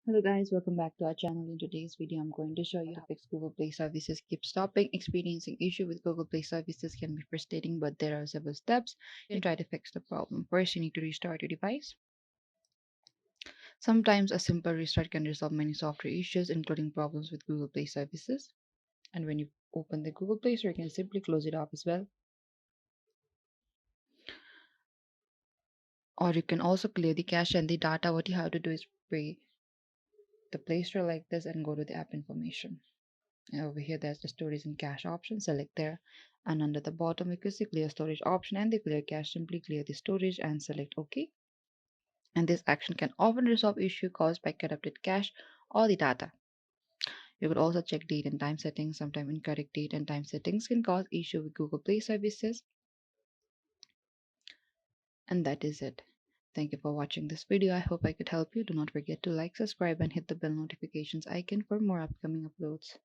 Hello guys, welcome back to our channel. In today's video, I'm going to show you how to fix Google Play services keep stopping. Experiencing issue with Google Play services can be frustrating, but there are several steps you can try to fix the problem. First, you need to restart your device. Sometimes a simple restart can resolve many software issues, including problems with Google Play services. And when you open the Google Play Store, you can simply close it off as well. Or you can also clear the cache and the data. What you have to do is pay the Play Store like this and go to the app information. Over here, there's the storage and cache option. Select there, and under the bottom, you can see clear storage option and the clear cache. Simply clear the storage and select OK. And this action can often resolve issue caused by corrupted cache or the data. You could also check date and time settings. Sometimes incorrect date and time settings can cause issue with Google Play services. And that is it. Thank you for watching this video. I hope I could help you. Do not forget to like, subscribe, and hit the bell notifications icon for more upcoming uploads.